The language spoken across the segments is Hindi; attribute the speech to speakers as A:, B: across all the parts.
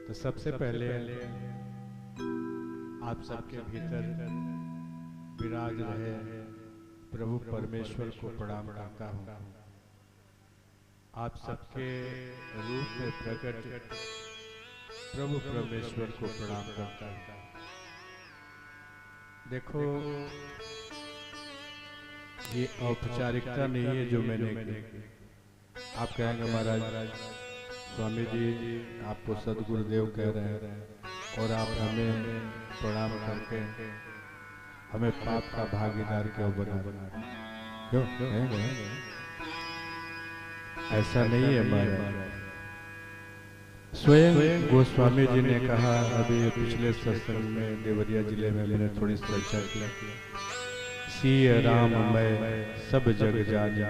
A: तो सबसे पहले आप सबके भीतर विराज रहे प्रभु परमेश्वर को प्रणाम करता हूँ। आप सबके रूप में प्रकट प्रभु परमेश्वर को प्रणाम करता हूँ। देखो, ये औपचारिकता नहीं है जो मैंने की। आप कहेंगे महाराज स्वामी जी आपको सदगुरुदेव कह रहे हैं और आप हमें प्रणाम करके हमें पाप का भागीदार क्यों बना क्यों? ऐसा नहीं है महाराज। स्वयं गोस्वामी जी ने कहा, अभी पिछले सत्संग में देवरिया जिले में मैंने थोड़ी चर्चा की, सिय राम मैं सब जग जानी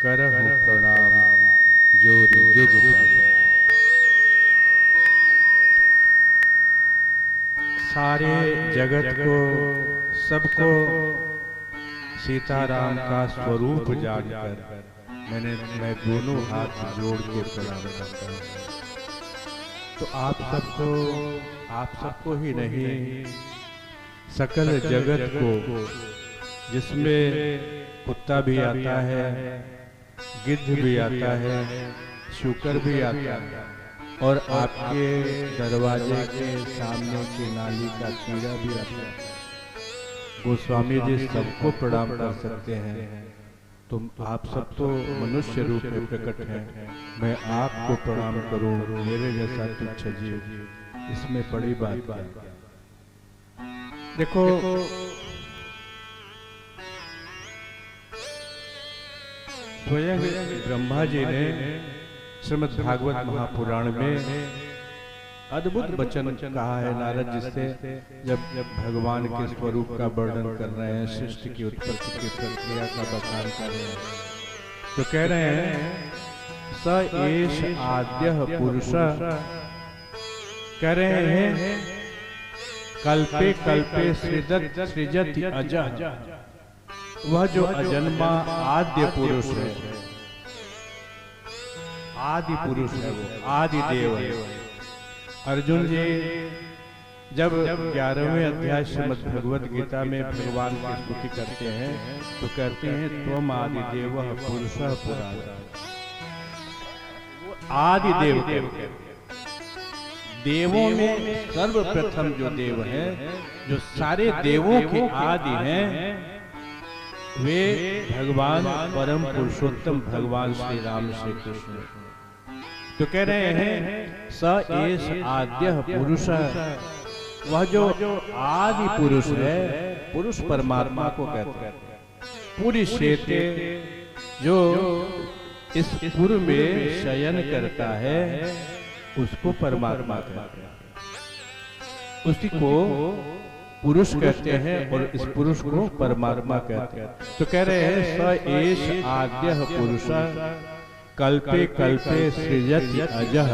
A: करहु प्रणाम जोरी जुग पाता। सारे जगत को सबको सीताराम का स्वरूप जानकर मैं दोनों हाथ जोड़ के प्रणाम करता हूँ। तो आप सबको ही नहीं, सकल जगत को, जिसमें कुत्ता भी आता है, गिद्ध भी आता है, शूकर भी आता है और आपके दरवाजे के सामने की नाली का कीड़ा भी आता है। गोस्वामी जी सबको प्रणाम कर सकते हैं। तुम आप सब तो मनुष्य रूप में प्रकट हैं, मैं आपको प्रणाम करूं मेरे जैसा तुच्छ जीव, इसमें बड़ी बात है। देखो, स्वयं ब्रह्मा जी ने श्रीमद् भागवत महापुराण में अद्भुत वचन कहा है नारद जी से, जब भगवान के स्वरूप का वर्णन कर रहे हैं, सृष्टि की उत्पत्ति की प्रक्रिया का बखान कर रहे हैं, तो कह रहे हैं स एष आद्यः पुरुषः, कह रहे हैं कल्पे कल्पे सृजति अजः, वह जो अजन्मा आद्य पुरुष है, आदि पुरुष है, वो आदि देव है। अर्जुन जी जब 11वें अध्याय श्रीमद् भगवद गीता में भगवान की स्तुति करते हैं तो कहते हैं त्वम आदि देव पुरुषः पुराण। आदि देव के देवों में सर्वप्रथम जो देव है, जो सारे देवों के आदि हैं, वे भगवान परम पुरुषोत्तम भगवान श्री राम श्री कृष्ण। तो कह रहे हैं स एष आद्यः पुरुषः, वह जो आदि पुरुष है, पुरुष परमात्मा को कहते हैं। पूरी शेते जो इस पूर्व में शयन करता है उसको परमात्मा कहते हैं, उसी को पुरुष कहते हैं और इस पुरुष को परमात्मा कहते हैं। तो कह रहे हैं स एष आद्यः पुरुषः कल्पे कल्पे सृजति अजः,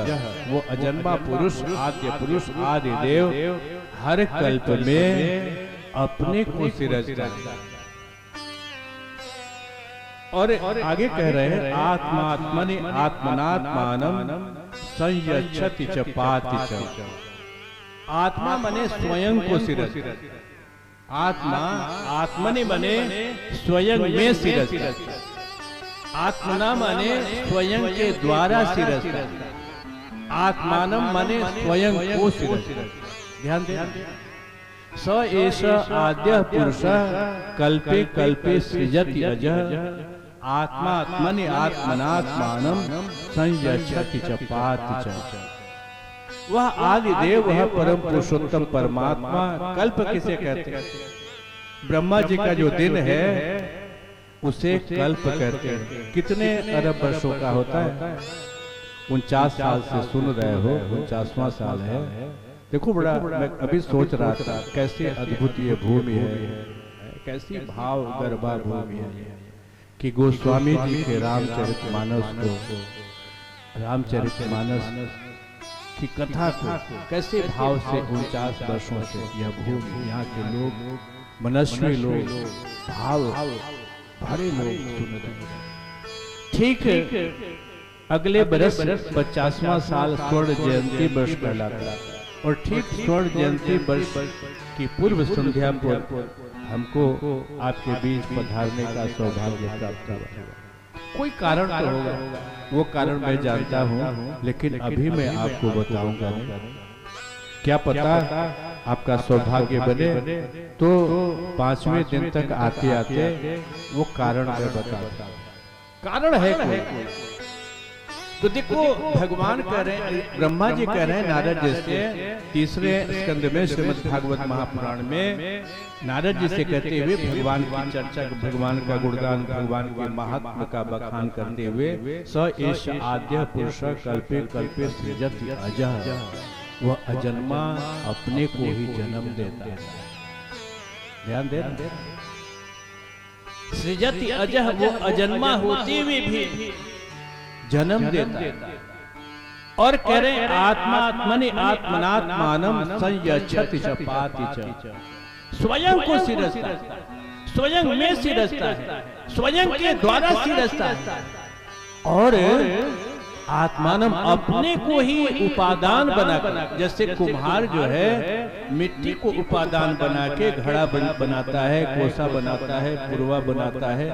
A: वो अजन्मा पुरुष, आद्य पुरुष, आदि देव हर कल्प में अपने को सृजता है। और आगे कह रहे हैं आत्मात्मनि आत्मनात्मानं संयच्छति च पाति च। आत्मा मने स्वयं को सृजता, आत्मा आत्मनि मने स्वयं में सृजता, आत्मना माने स्वयं के द्वारा सृजता, आत्मानम माने स्वयं को सृजता। ध्यान दें, स एष आद्यः पुरुषः कल्पे कल्पे सृजति अजः, आत्मा आत्मनि आत्मनात्मानं संयच्छति च पाति च। वह आदि देव, वह परम पुरुषोत्तम परमात्मा। कल्प किसे कहते हैं? ब्रह्मा जी का जो दिन है उसे कल्प कहते हैं। कितने अरब वर्षों का होता है? 49 साल से सुन रहे हो, 49वां साल है। देखो, बड़ा मैं अभी सोच रहा था कैसी अद्भुत ये भूमि है, कैसी भाव गर्भा भूमि है कि गोस्वामी जी के रामचरितमानस की कथा को कैसे भाव से 49 वर्षों से यह भूमि, यहाँ के लोग, मनस्वी लोग, भाव भरे लोग सुन रहे। ठीक अगले बरस 50वां साल स्वर्ण जयंती वर्ष कहलाता है और ठीक स्वर्ण जयंती वर्ष की पूर्व संध्या पर हमको आपके बीच पधारने का सौभाग्य प्राप्त हुआ। कोई कारण तो होगा, वो कारण मैं जानता हूँ, लेकिन अभी मैं आपको बताऊंगा नहीं। क्या पता आपका सौभाग्य बने तो 5वें दिन तक आते आते वो कारण मैं बताता हूँ। कारण है कोई। तो देखो भगवान कह रहे हैं, ब्रह्मा जी कह रहे हैं नारद जी से, तीसरे स्कंद में श्रीमद् भागवत महापुराण में नारद जी से कहते हुए भगवान की चर्चा, भगवान का गुणगान, भगवान के महात्म का बखान करते हुए, स एष आद्य पुरुष कल्पे कल्पे सृजति अजः, वह अजन्मा अपने को ही जन्म देता है। ध्यान दे, सृजति अजः, वो अजन्मा होते हुए भी जन्म देता है। और कह रहे हैं आत्मात्मनि आत्मनात्मानम संयच्छति च पाति च, स्वयं को सिरजता है, स्वयं में सिरजता है, स्वयं के द्वारा सिरजता है। और आत्मानम अपने को ही उपादान बनाकर, जैसे कुम्हार जो है मिट्टी को उपादान बना के घड़ा बनाता है, कोसा बनाता है, पुरवा बनाता है,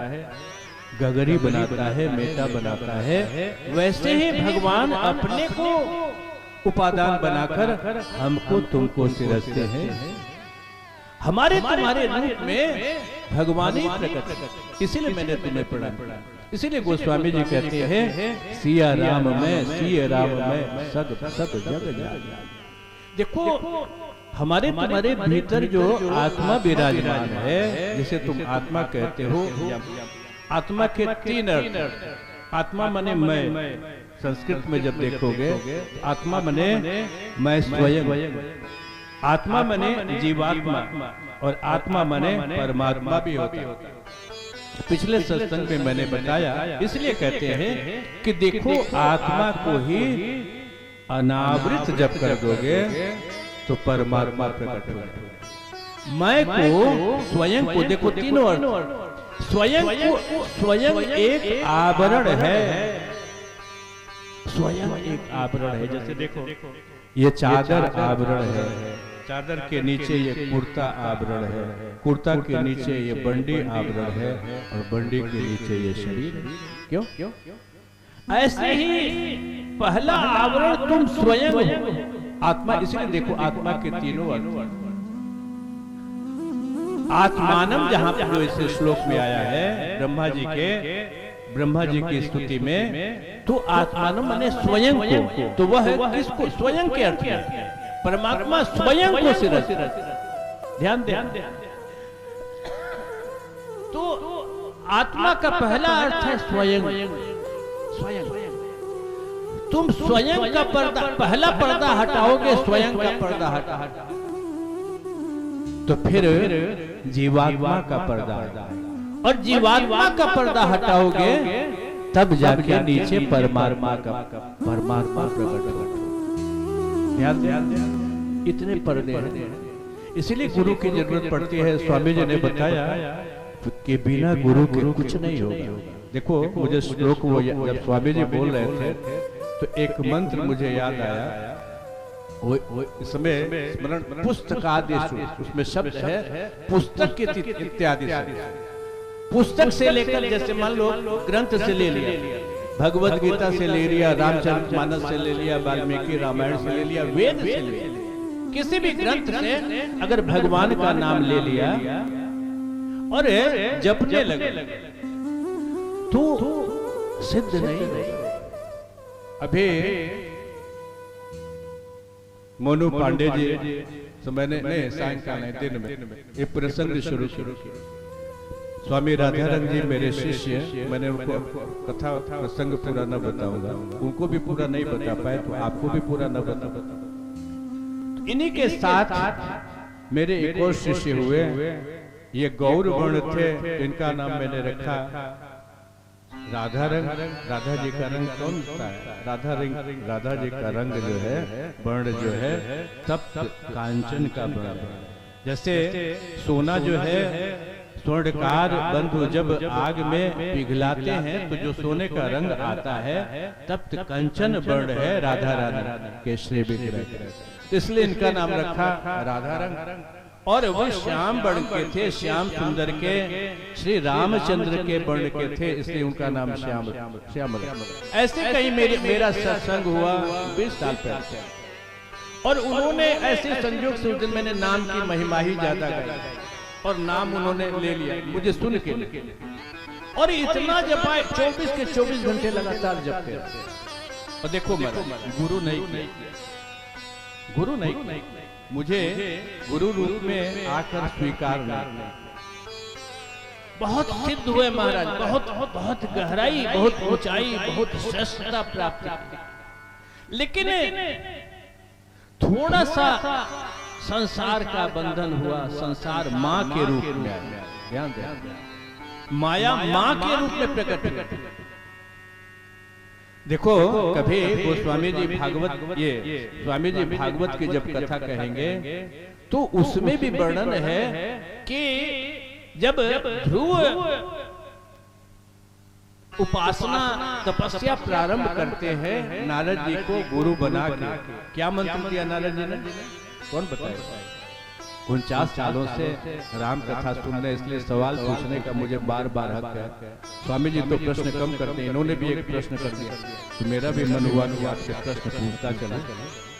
A: गगरी बनाता है, मेटा बनाता है, वैसे ही भगवान अपने को उपादान बनाकर हमको तुमको सिरजते हैं। हमारे तुम्हारे रूप में भगवान ही प्रकट, इसीलिए मैंने तुम्हें पढ़ा। इसीलिए गोस्वामी जी कहते हैं सिया राम में, सिया राम में सग सग जग जाग। देखो हमारे तुम्हारे भीतर जो आत्मा विराजमान है, जिसे तुम आत्मा कहते हो, आत्मा के 3 अर्थ। आत्मा माने मैं, संस्कृत में जब देखोगे आत्मा माने मैं स्वयं, आत्मा माने जीवात्मा, और आत्मा माने परमात्मा भी होता है। पिछले सत्संग में मैंने बताया, इसलिए कहते हैं कि देखो आत्मा को ही अनावृत जब कर दोगे तो परमात्मा प्रकट होगा। मैं को, स्वयं को, देखो तीनों अर्थ। स्वयं को, स्वयं एक आवरण है, स्वयं एक आवरण है। जैसे देखो ये चादर आवरण है, चादर के नीचे ये कुर्ता आवरण है, कुर्ता के नीचे ये बंडी आवरण है, और बंडी के नीचे ये शरीर है। क्यों? ऐसे ही पहला आवरण तुम स्वयं हो, आत्मा। इसलिए देखो आत्मा के तीनों अर्थ। आत्मानम जहां पर जो इस श्लोक में आया है ब्रह्मा जी की स्तुति में, तो आत्मानम माने स्वयं को, तो वह है किसको? स्वयं के अर्थ में परमात्मा स्वयं को सिरज। ध्यान दे, तो आत्मा का पहला अर्थ है स्वयं। स्वयं तुम स्वयं का पर्दा, पहला पर्दा हटाओगे, स्वयं का पर्दा हटा, तो फिर जीवात्मा का पर्दा, और जीवात्मा का पर्दा हटाओगे तब जाके नीचे परमात्मा प्रकट होगा। ध्यान, इतने पर्दे हैं। इसलिए गुरु की जरूरत पड़ती है। स्वामी जी ने बताया कि बिना गुरु के कुछ नहीं होगा। देखो मुझे श्लोक वो जब स्वामी जी बोल रहे थे तो एक मंत्र मुझे याद आया। इसमें स्मरण पुस्तकादिषु, उसमें शब्द है पुस्तक इत्यादि। पुस्तक से लेकर, जैसे मान लो ग्रंथ से ले लिया, भगवद गीता से ले लिया, रामचरितमानस से ले लिया, वाल्मीकि रामायण से ले लिया, वेद से ले लिया, किसी भी ग्रंथ से अगर भगवान का नाम ले लिया और जपने लगे तो सिद्ध नहीं। अभी मोनू पांडे जी तो मैंने सायंकाल दिन में ये प्रसंग शुरू किया। स्वामी राधा रंग जी मेरे शिष्य, मैंने उनको कथा प्रसंग पूरा न बताऊंगा, उनको भी पूरा नहीं बता पाए तो आपको भी पूरा न बता। इन्हीं के साथ मेरे एक और शिष्य हुए, ये गौर वर्ण थे, इनका नाम मैंने रखा राधा रंग। राधा जी का रंग कौन होता है? राधा जी का रंग जो है, वर्ण जो है तप्त कांचन का वर्ण। जैसे सोना जो है स्वर्णकार बंधु जब आग में पिघलाते हैं तो जो सोने का रंग आता है तप्त कंचन वर्ण है राधा रानी केशरी विग्रह, इसलिए इनका नाम रखा राधा रंग। और वो श्याम वर्ण के थे, श्याम सुंदर के, श्री रामचंद्र के वर्ण के थे, इसलिए उनका नाम श्याम। ऐसे कहीं मेरा सत्संग हुआ 20 साल पहले, और उन्होंने ऐसे संयोग से उस दिन मैंने नाम की महिमा ही ज्यादा गाई और नाम उन्होंने ले लिया मुझे सुन के, और इतना जपाए 24 के 24 घंटे लगातार जपते। और देखो गुरु नहीं, गुरु नहीं, मुझे गुरु रूप में आकर स्वीकार नहीं। बहुत सिद्ध हुए महाराज, बहुत गहराई, बहुत ऊंचाई, बहुत श्रेष्ठता प्राप्त, लेकिन थोड़ा सा संसार का बंधन हुआ। संसार मां के रूप में, ध्यान दें, माया मां के रूप में प्रकट हुई। देखो कभी वो स्वामी जी भागवत की जब कथा कहेंगे तो उसमें भी वर्णन है कि जब ध्रुव उपासना तपस्या प्रारंभ करते हैं नारद जी को गुरु बना के, क्या मंत्र दिया नारद जी ने, कौन बताएगा? 49 सालों से राम कथा सुनने, इसलिए सवाल पूछने का मुझे बार बार हक है। स्वामी जी तो प्रश्न कम करते हैं, इन्होंने भी एक प्रश्न कर दिया तो मेरा भी मन हुआ कि आपसे प्रश्न पूछता चला।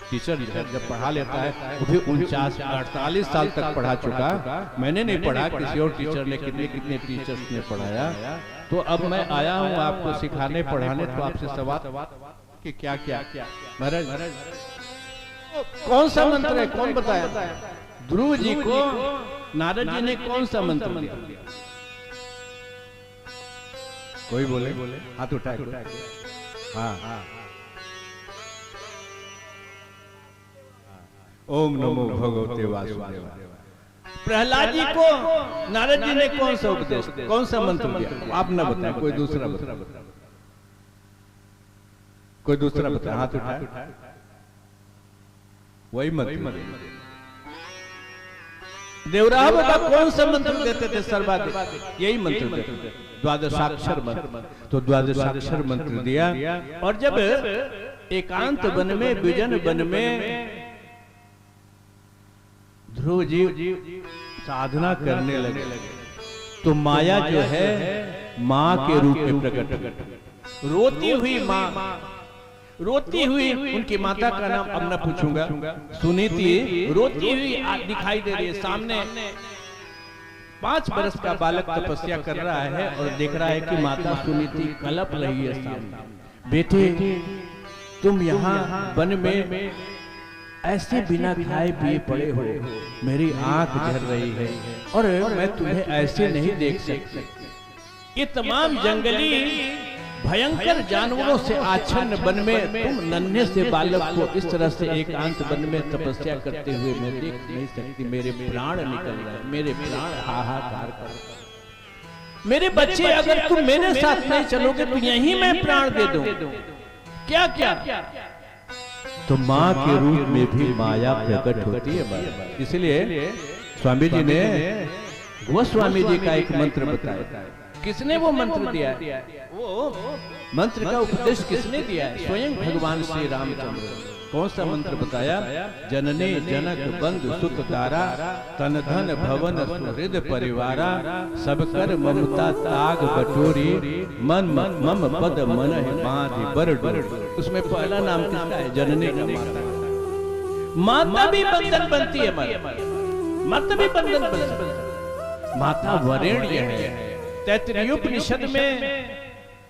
A: टीचर जब पढ़ा लेता है वो भी 48 साल तक पढ़ा चुका, मैंने नहीं पढ़ा, किसी और टीचर ने, कितने टीचर्स ने पढ़ाया। तो अब मैं आया हूँ आपको सिखाने पढ़ाने, तो आपसे सवाल कि क्या क्या महाराज कौन सा मंत्र है, कौन बताया? ध्रुव जी को नारद जी ने कौन सा मंत्र दिया? कोई बोले, हाथ उठाए। हाँ, ओम नमो भगवते वासुदेवाय। प्रहलाद जी को नारद जी ने कौन सा उपदेश, कौन सा मंत्र दिया? आप ना बताएं, कोई दूसरा बताए, कोई दूसरा बताए, हाथ उठाए। वही मंत्र देवराह बाबा कौन सा मंत्र देते थे? सर्वाधिक यही मंत्र देते थे, द्वादशाक्षर मंत्र। तो द्वादशाक्षर मंत्र दिया, और जब एकांत वन में, विजन वन में ध्रुव जी साधना करने लगे तो माया जो है मां के रूप में प्रकट, रोती हुई मां, रोती हुई, उनकी माता का नाम अब न पूछूंगा, सुनीति, रोती हुई दिखाई दे रही है सामने। 5 वर्ष का बालक तपस्या कर रहा है और देख रहा है कि माता सुनीति कलप रही है सामने, बेटे तुम यहाँ वन में ऐसे बिना खाए पिए पड़े हो, मेरी आंख झर रही है और मैं तुम्हें ऐसे नहीं देख सकती। ये तमाम जंगली भयंकर जानवरों से आच्छन्न वन में तुम नन्हे से बालक को इस तरह से एकांत वन में तपस्या करते हुए मैं देख नहीं सकती। मेरे प्राण निकल रहे हैं, मेरे प्राण हाहाकार कर रहे हैं। मेरे बच्चे अगर तुम मेरे साथ नहीं चलोगे तो यहीं मैं प्राण दे दूं। क्या क्या तो माँ के रूप में भी माया प्रकट होती है। इसलिए स्वामी जी ने गोस्वामी जी का एक मंत्र बताया। किसने वो मंत्र दिया है? वो मंत्र का उपदेश किसने दिया है? स्वयं भगवान श्री रामचंद्र। कौन सा मंत्र बताया? जननी जनक बंधु सुत दारा, तन धन भवन सुहृद परिवारा, सब कर ममता ताग बटोरी, मन मम पद मन बांधि बर डोरी। उसमें पहला नाम किसका है? जननी का, माता। माता भी बंधन बनती है, माता भी बंधन बनती है। माता वरेण्य है। तैत्तिरीयोपनिषद में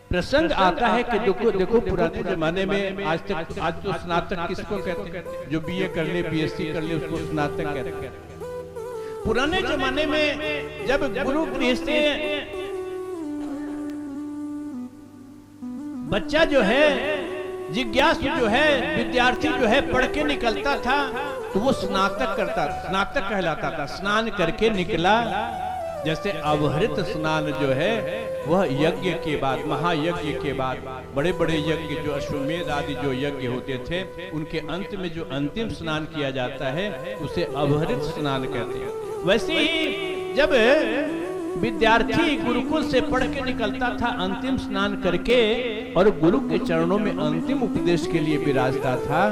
A: प्रसंग आता है कि देखो पुराने जमाने में, आज तो स्नातक किसको कहते हैं? जो बीए कर ले, बीएससी कर ले, उसको स्नातक कहते हैं। पुराने जमाने में जब गुरु गृह से बच्चा जो है, जिज्ञासु जो है, विद्यार्थी जो है पढ़ के निकलता था तो वो स्नातक करता, स्नातक कहलाता था। स्नान करके निकला, जैसे अवहृत स्नान जो है वह यज्ञ के बाद, महायज्ञ के बाद, बड़े बड़े यज्ञ जो अश्वमेध आदि जो यज्ञ होते थे उनके अंत में जो अंतिम स्नान किया जाता है उसे अवहृत स्नान कहते हैं। वैसे ही जब विद्यार्थी गुरुकुल से पढ़ के निकलता था अंतिम स्नान करके और गुरु के चरणों में अंतिम उपदेश के लिए विराजता था,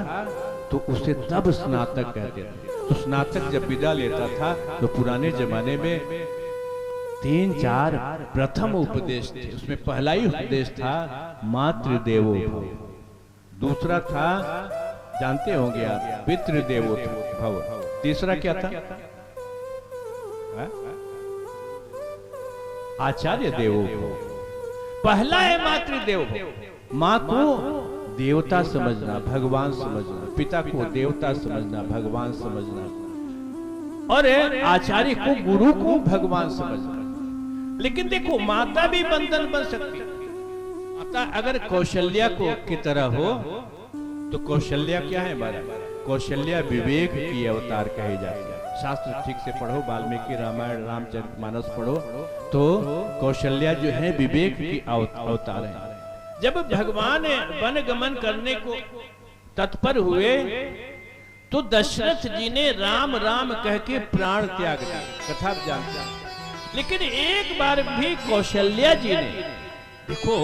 A: तो उसे तब स्नातक कहते थे। तो स्नातक जब विदा लेता था तो पुराने जमाने में 3-4 प्रथम उपदेश थे। उसमें पहला ही उपदेश था मातृदेवो भव, दूसरा था जानते होंगे आप पितृदेवो भव, तीसरा क्या था आचार्य देवो भव। पहला है मातृदेवो भव, माँ को देवता समझना, भगवान समझना, पिता को देवता समझना, भगवान समझना, और आचार्य को गुरु को भगवान समझना। लेकिन देखो माता भी बंधन बन सकती है। माता अगर कौशल्या को की तरह हो तो कौशल्या क्या है हमारा, कौशल्या विवेक की अवतार कही जाती है। शास्त्र ठीक से पढ़ो, वाल्मीकि रामायण रामचरितमानस पढ़ो तो कौशल्या जो है विवेक की अवतार है। जब भगवान वन गमन करने को तत्पर हुए तो दशरथ जी ने राम राम कह के प्राण त्याग दिया, कथा जानते हैं। लेकिन एक बार भी कौशल्या जी ने, देखो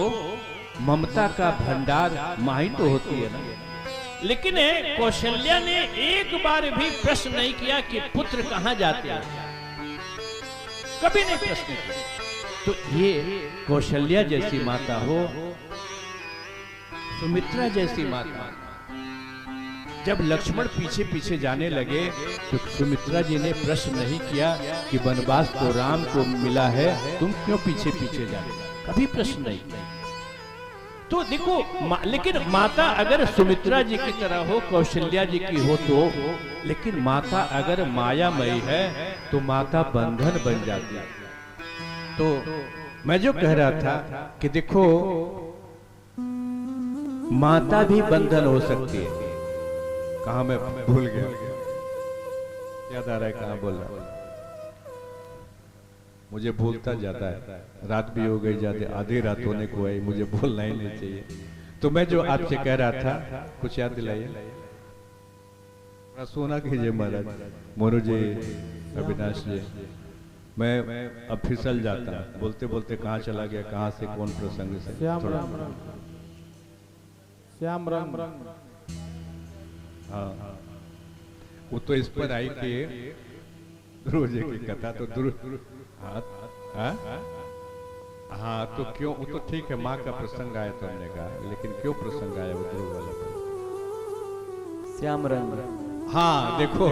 A: ममता का भंडार माँ ही तो होती है ना, लेकिन कौशल्या ने एक बार भी प्रश्न नहीं किया कि पुत्र कहां जाते हैं, कभी नहीं प्रश्न किया। तो ये कौशल्या जैसी माता हो, सुमित्रा जैसी माता, जब लक्ष्मण पीछे पीछे जाने लगे तो सुमित्रा जी ने प्रश्न नहीं किया कि वनवास तो राम को मिला है, तुम क्यों पीछे पीछे जा रहे, कभी प्रश्न नहीं किया। तो देखो लेकिन माता अगर सुमित्रा जी की तरह हो, कौशल्या जी की हो तो, लेकिन माता अगर मायामयी है तो माता बंधन बन जाती है। तो मैं जो कह रहा था कि देखो माता भी बंधन हो सकती है। कहा मैं भूल गया, याद आ रहा है कहां बोल रहा, मुझे भूलता जाता है, रात भी हो गई जाते, आधी रात होने को आई, मुझे भूलना ही नहीं चाहिए। तो मैं जो आपसे कह रहा था कुछ याद दिलाइए, सोना कीजिए महाराज, मोनू जी, अविनाश जी। मैं अब फिसल जाता, बोलते बोलते कहाँ चला गया, कहाँ से कौन प्रसंग से। श्याम रंग, हाँ वो तो इस पर आई कि ध्रुव जी की कथा, तो ध्रुव हाँ तो क्यों, वो तो ठीक है माँ का प्रसंग आया तो हमने कहा, लेकिन क्यों प्रसंग आया वो ध्रुव वाला पर?
B: श्याम रंग,
A: हाँ देखो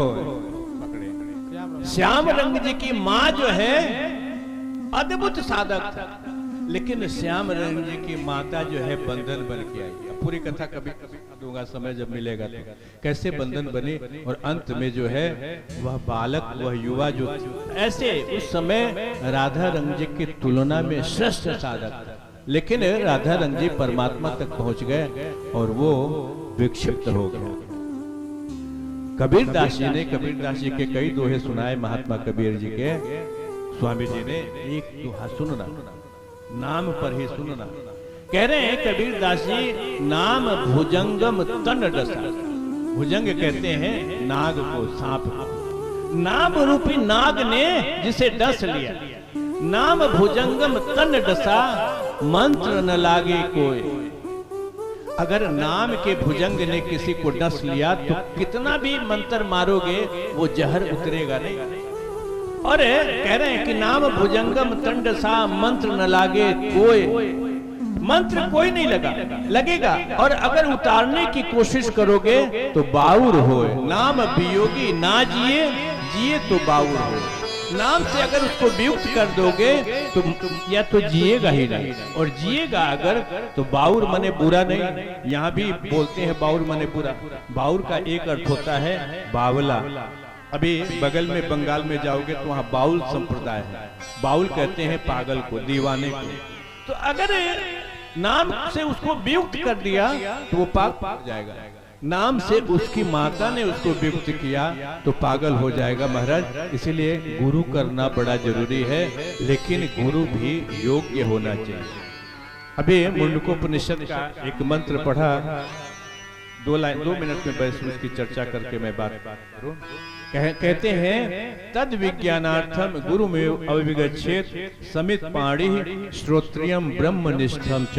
A: श्याम रंग जी की माँ जो है अद्भुत साधक था, लेकिन श्याम रंग जी की माता जो है बंधन बन के आई। पूरी कथा कभी दूंगा समय जब मिलेगा तो, कैसे बंधन बनी और अंत में जो है वह बालक, वह युवा जो ऐसे उस समय राधा रंग जी की तुलना में श्रेष्ठ साधक था, लेकिन राधा रंग जी परमात्मा तक पहुंच गए और वो विक्षिप्त हो गए। कबीर दास जी ने, कबीर दास जी के कई दोहे सुनाए महात्मा कबीर जी के, स्वामी जी ने एक दोहा सुनना, नाम पर ही सुनना। कह रहे हैं कबीर दास जी, नाम भुजंगम तन डसा, भुजंग कहते हैं नाग को, सांप को, नाम रूपी नाग ने जिसे डस लिया, नाम भुजंगम तन डसा, मंत्र न लागे कोई। अगर नाम के भुजंग ने किसी को डस लिया तो कितना भी मंत्र मारोगे वो जहर उतरेगा नहीं। और कह रहे हैं कि नाम भुजंगम तंडसा, मंत्र न लागे कोई, मंत्र कोई नहीं लगेगा, और अगर उतारने की कोशिश करोगे तो बाउर हो। नाम वियोगी ना जिए, जिए तो बाउर हो। नाम से अगर उसको वियुक्त कर दोगे तो या तो जिएगा ही नहीं, और जिएगा अगर तो बाउर मने बुरा नहीं। यहाँ भी बोलते हैं बाउर मने बुरा। बाउर का एक अर्थ होता है बावला। अभी बगल में बंगाल में जाओगे तो वहाँ बाउल संप्रदाय है। बाउल कहते हैं पागल को, दीवाने को। तो अगर नाम से उसको वियुक्त कर दिया तो वो पाप हो जाएगा। नाम से उसकी माता ने उसको वियुक्त किया तो पागल हो जाएगा महाराज। इसीलिए गुरु करना बड़ा जरूरी है, लेकिन गुरु भी योग्य होना चाहिए। अभी मुंडकोपनिषद का एक मंत्र पढ़ा, 2 मिनट में बस उसकी चर्चा करके मैं बात करूं। कहते हैं तद विज्ञानार्थम गुरुमेव अविगच्छेत समित पाणी श्रोत्रियम ब्रह्मनिष्ठम च।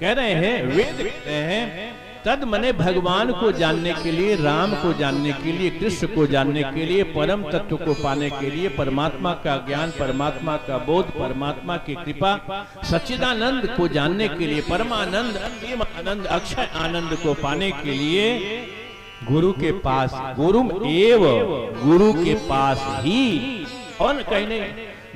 A: कह रहे हैं, वेद कहते हैं तद मने भगवान को जानने के लिए, राम को जानने के लिए, कृष्ण को जानने के लिए, परम तत्व को पाने के लिए, परमात्मा का ज्ञान, परमात्मा का बोध, परमात्मा की कृपा, सच्चिदानंद को जानने के लिए, परमानंद, अंतिम आनंद, अक्षय आनंद को पाने के लिए गुरु के पास, गुरु एव, गुरु के पास ही, और कहीं नहीं,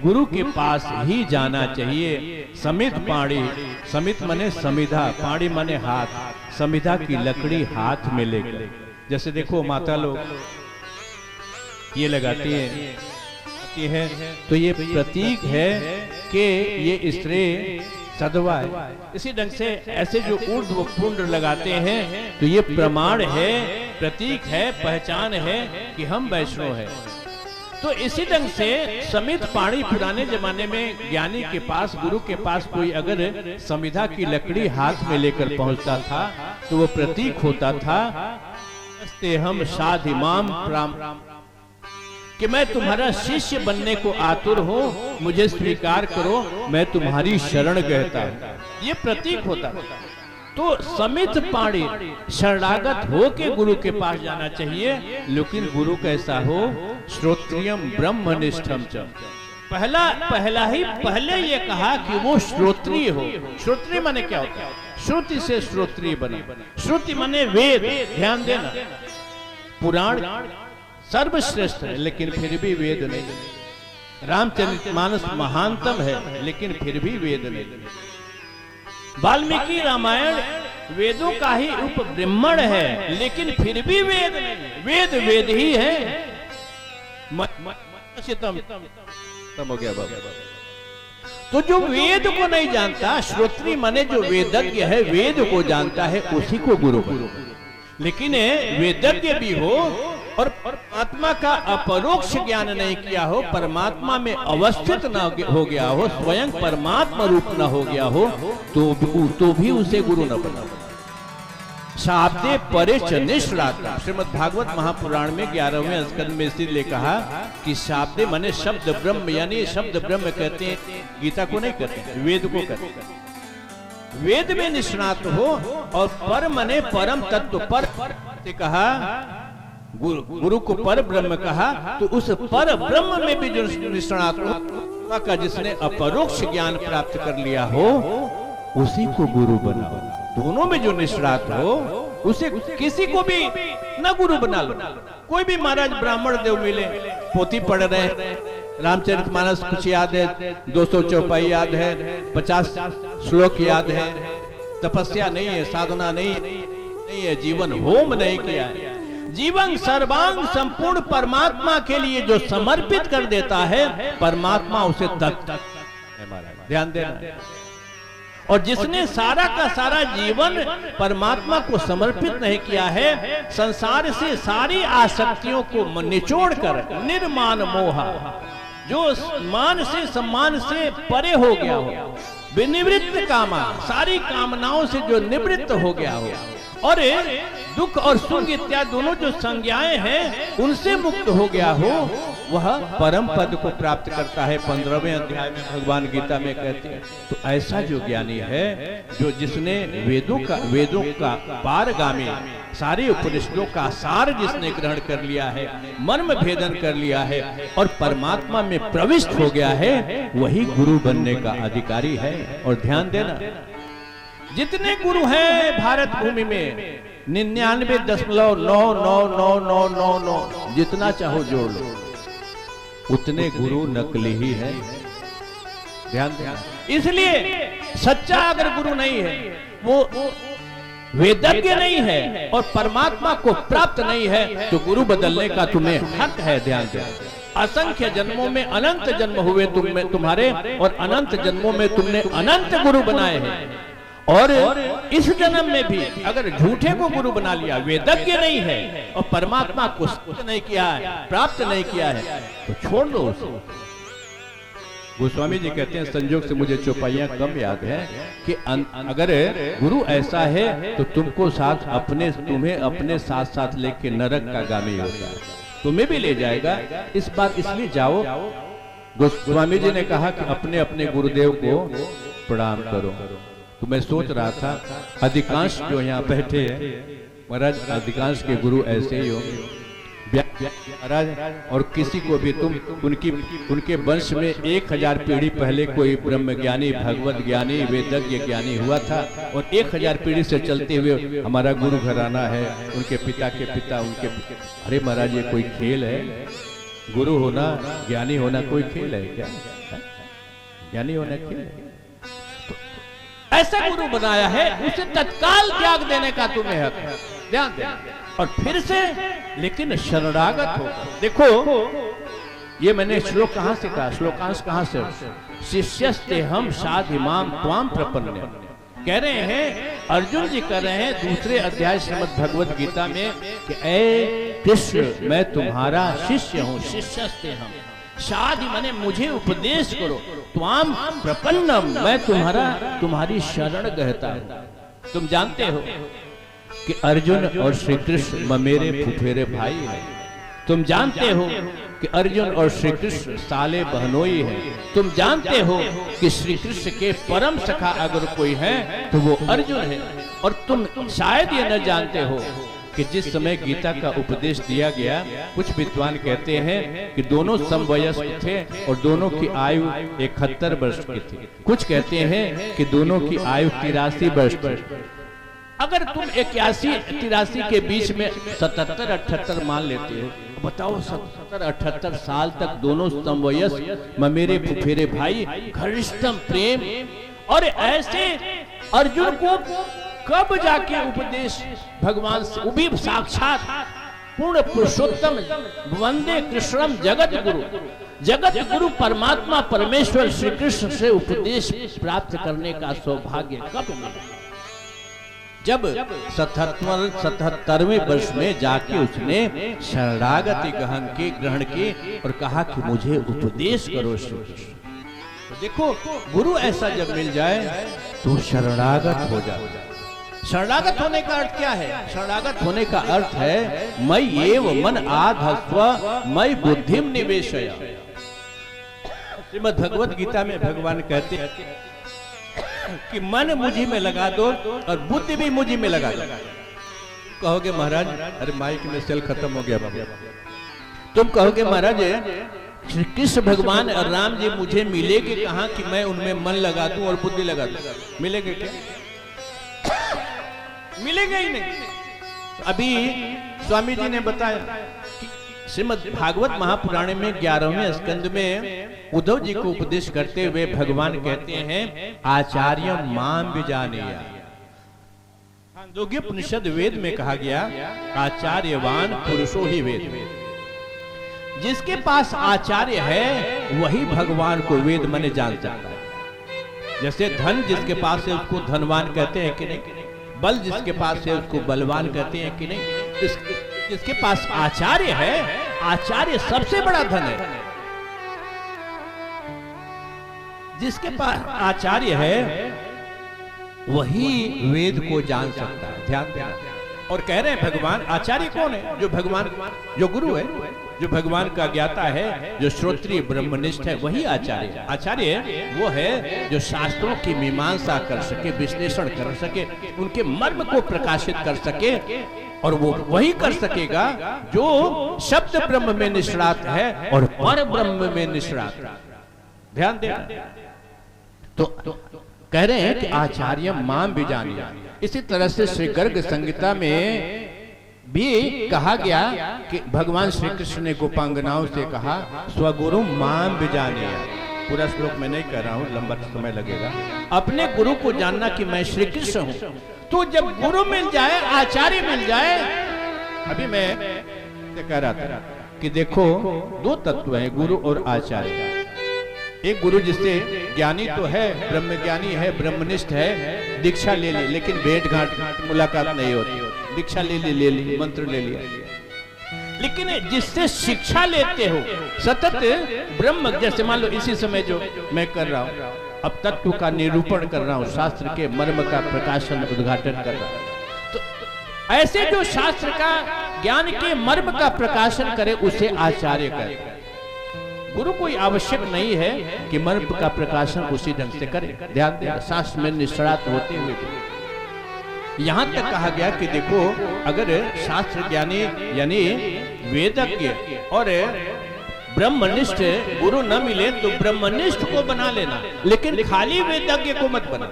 A: गुरु के पास ही जाना चाहिए। समित पाणी, समित मने समिधा, पाणी मने हाथ, समिधा की लकड़ी हाथ में लेकर, जैसे देखो माता लोग ये लगाती है तो ये प्रतीक है कि ये स्त्री सधवा है। इसी ढंग से ऐसे जो ऊर्ध्व पुंड लगाते हैं तो ये प्रमाण है, प्रतीक है, पहचान है कि हम वैष्णव हैं। तो इसी ढंग से समित पाणी, पुराने जमाने में ज्ञानी के पास, गुरु के पास कोई अगर समिधा की लकड़ी हाथ में लेकर पहुंचता था तो वो प्रतीक होता था हम साधिमाम प्राम, कि मैं तुम्हारा शिष्य बनने को आतुर हूं, मुझे स्वीकार करो, मैं तुम्हारी शरण कहता हूं। ये प्रतीक होता था। तो समित पाणी, शरणागत हो के गुरु के पास जाना चाहिए, लेकिन गुरु कैसा हो, श्रोत्रियम ब्रह्मनिष्ठम च। पहले ये कहा कि वो श्रोत्रिय हो। श्रोत्रिय माने क्या होता है? श्रुति से श्रोत्रिय बने। श्रुति माने वेद, ध्यान देना, पुराण सर्वश्रेष्ठ है लेकिन फिर भी वेद नहीं। रामचरितमानस महानतम है लेकिन फिर भी वेद नहीं। वाल्मीकि रामायण वेदों का ही उपब्रह्मण है लेकिन फिर भी वेद नहीं। वेद वेद ही है। हो गया बाबा। तो जो वेद को नहीं जानता, श्रोत्री माने जो वेदज्ञ है, वेद को जानता है, उसी को गुरु बनो। लेकिन वेदज्ञ भी हो और परमात्मा का अपरोक्ष ज्ञान नहीं किया हो, परमात्मा में अवस्थित न हो गया हो, स्वयं परमात्मा रूप न हो गया हो, तो भी उसे गुरु न बना। शाब्दे परे च निष्णाता, श्रीमद् भागवत महापुराण में 11वें स्कंद में इसलिए कहा कि शाब्दे माने शब्द ब्रह्म, यानी शब्द ब्रह्म कहते हैं, गीता को नहीं कहते, वेद को कहते हैं। वेद में निष्णात हो और पर माने परम तत्व पर से कहा, गुरु को पर ब्रह्म कहा, तो उस पर ब्रह्म में भी जो निष्णात हो का, जिसने अपरोक्ष ज्ञान प्राप्त कर लिया हो, उसी को गुरु बनाओ। दोनों में जो निष्णात हो उसे किसी को भी न गुरु बना लो। कोई भी महाराज ब्राह्मण देव मिले, पोथी पढ़ रहे हैं, रामचरितमानस कुछ याद है, 200 चौपाई याद है, 50 श्लोक याद है, तपस्या नहीं है, साधना नहीं है, जीवन होम नहीं किया है, जीवन सर्वांग संपूर्ण परमात्मा के लिए जो समर्पित कर देता है, परमात्मा उसे तक ध्यान देना। और जिसने सारा का सारा जीवन परमात्मा को समर्पित नहीं किया है, संसार से सारी आसक्तियों को निचोड़कर निर्मान मोहा, जो मान से सम्मान से परे हो गया हो, विनिवृत्त कामा, सारी कामनाओं से जो निवृत्त हो गया हो, और दुख और सुख इत्यादि दोनों जो संज्ञाएं हैं उनसे मुक्त हो गया हो, वह परम पद को प्राप्त करता है। 15वें अध्याय में भगवान गीता में कहते हैं। तो ऐसा जो ज्ञानी है, जो जिसने वेदों का पारगामी, सारे उपनिषदों का सार जिसने ग्रहण कर लिया है, मर्म भेदन कर लिया है और परमात्मा में प्रविष्ट हो गया है, वही गुरु बनने का अधिकारी है। और ध्यान देना, जितने गुरु हैं भारत भूमि में 99.99999 जितना चाहो जोड़ लो, उतने गुरु नकली ही है। ध्यान देना। इसलिए सच्चा अगर गुरु नहीं है, वो वेदज्ञ नहीं है और परमात्मा को प्राप्त नहीं है, तो गुरु बदलने का तुम्हें हक है। ध्यान देना। असंख्य जन्मों में अनंत जन्म हुए तुम्हारे, और अनंत जन्मों में तुमने अनंत गुरु बनाए हैं। और इस जन्म में भी अगर झूठे को गुरु बना लिया, वेदज्ञ नहीं है और परमात्मा को नहीं किया है, प्राप्त नहीं किया है, तो छोड़ दो उसे। गोस्वामी जी कहते हैं, संजोग से मुझे चौपाइयां कम याद है, कि अगर गुरु ऐसा है तो तुम्हें अपने साथ साथ लेके नरक का गामी होता है। तुम्हें भी ले जाएगा। इस बार इसलिए जाओ। गोस्वामी जी ने कहा कि अपने अपने गुरुदेव को प्रणाम करो। तो मैं सोच रहा था अधिकांश जो यहाँ बैठे हैं महाराज, अधिकांश के गुरु ऐसे ही हो महाराज, और किसी को भी तुम उनके वंश में 1000 पीढ़ी पहले कोई ब्रह्म ज्ञानी, भगवत ज्ञानी, वेदज्ञ ज्ञानी हुआ था, और 1000 पीढ़ी से चलते हुए हमारा गुरु घराना है, उनके पिता के पिता, उनके अरे महाराज ये कोई खेल है? गुरु होना, ज्ञानी होना कोई खेल है क्या? ज्ञानी होना खेल है? तो ऐसा गुरु बनाया है, उसे तत्काल त्याग देने का तुम्हें हक है, ध्यान देना। और फिर से लेकिन शरणागत हो। देखो ये मैंने श्लोक कहां से कहा, श्लोकांश कहां से? शिष्यस्ते हम साधिमाम त्वाम प्रपन्ने। कह रहे हैं, अर्जुन जी कह रहे हैं दूसरे अध्याय श्रीमद् भगवत गीता में कि ऐ कृष्ण मैं तुम्हारा शिष्य हूं। शिष्यस्ते हम, शादी माने मुझे उपदेश करो, त्वाम प्रपन्नम मैं तुम्हारी शरण गहता हूं। तुम जानते हो कि अर्जुन और श्री कृष्ण ममेरे फुफेरे भाई हैं। तुम जानते हो कि अर्जुन और श्री कृष्ण साले बहनोई हैं। तुम जानते हो कि श्री कृष्ण के परम सखा अगर कोई है तो वो अर्जुन है। और तुम शायद ये न जानते हो कि जिस समय गीता का उपदेश दिया गया, कुछ विद्वान कहते हैं कि दोनों समवयस्क थे और दोनों की आयु 71 वर्ष की थी। कुछ कहते हैं कि दोनों की आयु 83 वर्ष थी। अगर तुम 81-83 के बीच में 77-78 मान लेते हो, बताओ 77-78 साल तक दोनों समवयस्क ममेरे फुफेरे भाई, घनिष्ठतम प्रेम, और ऐसे अर्जुन को कब जाके उपदेश भगवान से, वो भी साक्षात पूर्ण पुरुषोत्तम वंदे कृष्णम जगत गुरु परमात्मा परमेश्वर श्री कृष्ण से उपदेश प्राप्त करने का सौभाग्य कब मिला? जब 77वें वर्ष में जाके उसने शरणागति ग्रहण की और कहा कि मुझे उपदेश करो श्री कृष्ण। तो देखो गुरु ऐसा जब मिल जाए तो शरणागत हो जाए। शरणागत होने का अर्थ क्या है? शरणागत होने का अर्थ है मयि एव मन आधस्व मयि बुद्धिम निवेशय। श्रीमद् भगवत गीता में भगवान कहते हैं कि मन मुझी में लगा दो और बुद्धि भी मुझी में लगा दो। कहोगे महाराज अरे माइक में सेल खत्म हो गया बाबा। तुम कहोगे महाराज श्री कृष्ण भगवान और राम जी मुझे मिलेंगे कहाँ कि मैं उनमें मन लगा दूं और बुद्धि लगा दूं? मिलेंगे क्या? मिलेंगे ही नहीं। अभी स्वामी जी ने बताया कि श्रीमद् भागवत महापुराण में 11वें स्कंद में उद्धव जी को उपदेश करते हुए भगवान कहते हैं आचार्य माम विजानीया। छांदोग्योपनिषद वेद में कहा गया आचार्यवान पुरुषो ही वेद। जिसके पास आचार्य है वही भगवान को वेद माने जान जाता है। जैसे धन जिसके पास है उसको धनवान कहते हैं कि नहीं? बल जिसके पास है उसको बलवान कहते हैं कि नहीं? जिसके पास आचार्य है, आचार्य सबसे बड़ा धन है। जिसके पास आचार्य है वही वेद को जान सकता है। ध्यान देना। और कह रहे हैं भगवान आचार्य कौन है? जो भगवान, जो गुरु है, जो भगवान का ज्ञाता है, जो श्रोत्रिय ब्रह्मनिष्ठ है, वही आचार्य है। आचार्य वो है जो शास्त्रों की मीमांसा कर सके, विश्लेषण कर सके, उनके मर्म को प्रकाशित कर सके। और वो वही कर सकेगा जो शब्द ब्रह्म में निष्णात है और पर ब्रह्म में निष्णात। ध्यान देना। तो कह रहे हैं कि आचार्य माम विजानीया। इसी तरह से श्री गर्ग संहिता में भी कहा गया कि भगवान श्री कृष्ण ने गोपांगनाओं से कहा स्वगुरु माम विजानीया। पूरा श्लोक मैं नहीं कह रहा हूं, लंबा समय लगेगा। अपने गुरु को जानना कि मैं श्री कृष्ण हूं। तो जब गुरु मिल जाए, आचार्य मिल जाए, अभी मैं कह रहा था कि देखो दो तत्व हैं गुरु और आचार्य। एक गुरु जिससे ज्ञानी तो है, ब्रह्म ज्ञानी है, ब्रह्मनिष्ठ है, दीक्षा ले ली, लेकिन भेंट घाट मुलाकात नहीं होती। दीक्षा ले ली, मंत्र ले लिया। लेकिन जिससे शिक्षा लेते हो सतत ब्रह्म, जैसे मान लो इसी समय जो मैं कर रहा हूं, अब तत्व का निरूपण कर रहा हूं, शास्त्र के मर्म का प्रकाशन उद्घाटन कर रहा हूं। तो ऐसे जो शास्त्र का ज्ञान के मर्म का प्रकाशन करे उसे आचार्य कहते हैं। गुरु कोई आवश्यक नहीं है कि मर्म का प्रकाशन उसी ढंग से करे। ध्यान दें, शास्त्र में निष्णात होते हुए भी यहां तक कहा गया कि देखो, अगर शास्त्र ज्ञानी यानी वेदज्ञ और ब्रह्मनिष्ठ गुरु न मिले तो ब्रह्मनिष्ठ को बना लेना, लेकिन खाली वेदज्ञ को मत बना।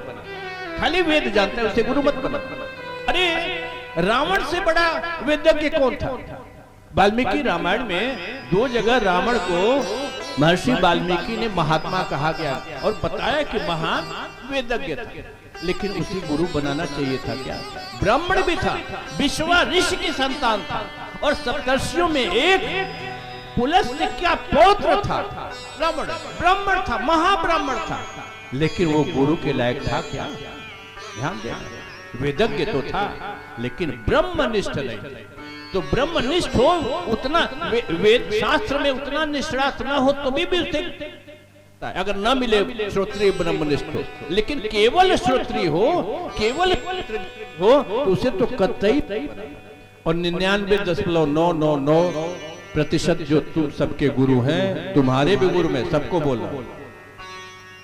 A: खाली वेद जानता है उसे गुरु मत बना। अरे रावण से बड़ा वेदज्ञ कौन था? वाल्मीकि रामायण में 2 जगह रावण को महर्षि वाल्मीकि ने महात्मा कहा गया और बताया कि महान वेदज्ञ था, लेकिन उसे गुरु बनाना चाहिए था क्या? ब्राह्मण भी था, विश्वा ऋषि की संतान था और सप्तर्षियों में एक पुलस्त्य क्या पौत्र था। रावण ब्राह्मण था, महाब्राह्मण था, लेकिन वो गुरु के लायक था क्या? ध्यान देना, वेदज्ञ तो था लेकिन ब्रह्मनिष्ठ नहीं। तो ब्रह्मनिष्ठ हो उतना वेद शास्त्र में उतना निष्णात न हो तो भी उसे अगर न मिले श्रोत्रिय ब्रह्मनिष्ठ हो, लेकिन केवल श्रोत्रिय हो, केवल हो तो उसे तो कतई। और 99.999% जो तुम सबके गुरु हैं, तुम्हारे भी गुरु में सबको बोला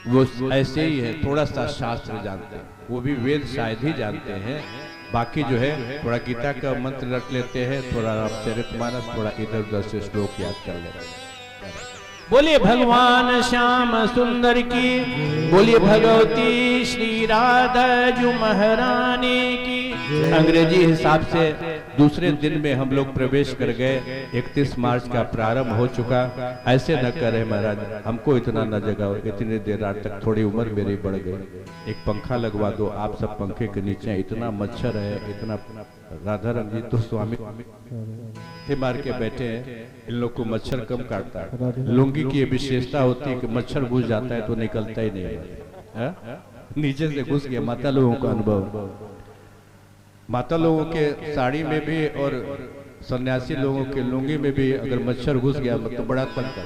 A: वो ऐसे ही है, थोड़ा सा शास्त्र जानते हैं, वो भी वेद शायद ही जानते हैं, बाकी जो है थोड़ा गीता का मंत्र रख लेते हैं, थोड़ा रामचरितमानस, थोड़ा इधर उधर से श्लोक याद कर लेते हैं। बोलिए भगवान श्याम सुंदर की, बोलिए भगवती श्री राधा जी महारानी की। अंग्रेजी हिसाब से दूसरे दिन में हम लोग प्रवेश कर गए, 31 मार्च का प्रारंभ हो चुका। ऐसे न करे महाराज, हमको इतना न जगाओ, इतनी देर रात तक, थोड़ी उम्र मेरी बढ़ गई, एक पंखा लगवा दो। आप सब पंखे के नीचे, इतना मच्छर है, इतना। राधा रंग तो स्वामी थे मार के बैठे हैं, इन लोग को मच्छर कम काटता है। लुंगी की विशेषता होती है कि मच्छर घुस जाता है तो निकलता ही नहीं है, नीचे से घुस गया। माता लोगों का अनुभव, माता लोगों के साड़ी में भी और सन्यासी लोगों के लुंगी में भी अगर मच्छर घुस गया तो बड़ा तंग कर।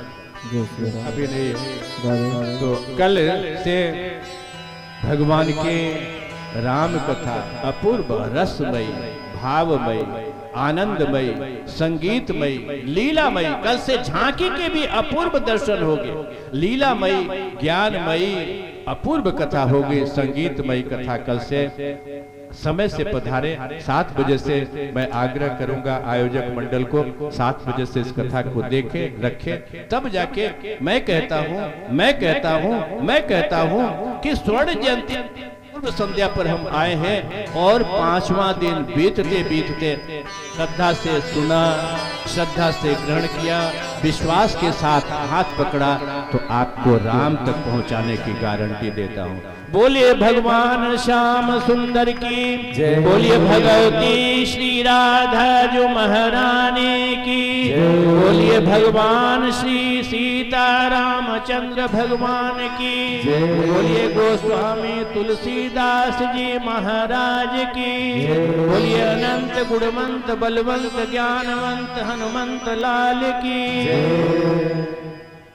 A: अभी नहीं तो कल से भगवान के राम कथा अपूर्व रसमयी, भावमयी, आनंदमयी, संगीतमयी, लीलामयी। कल से झांकी के भी अपूर्व दर्शन होंगे, लीलामयी, ज्ञानमयी अपूर्व कथा होगी, संगीतमयी कथा कल से समय से पधारे। 7 बजे से मैं आग्रह करूंगा आयोजक मंडल को, 7 बजे से इस कथा को देखे रखे, तब जाके मैं कहता हूं कि स्वर्ण जयंती पूर्व संध्या पर हम आए हैं और 5वां दिन बीतते बीतते श्रद्धा से सुना, श्रद्धा से ग्रहण किया, विश्वास के साथ हाथ पकड़ा तो आपको राम तक पहुंचाने की गारंटी देता हूं। बोलिए भगवान श्याम सुंदर की जय, बोलिए भगवती श्री राधा जी महारानी की, बोलिए भगवान श्री सीता रामचंद्र भगवान की, बोलिए गोस्वामी तुलसीदास जी महाराज की, बोलिए अनंत गुणवंत बलवंत ज्ञानवंत हनुमंत लाल की।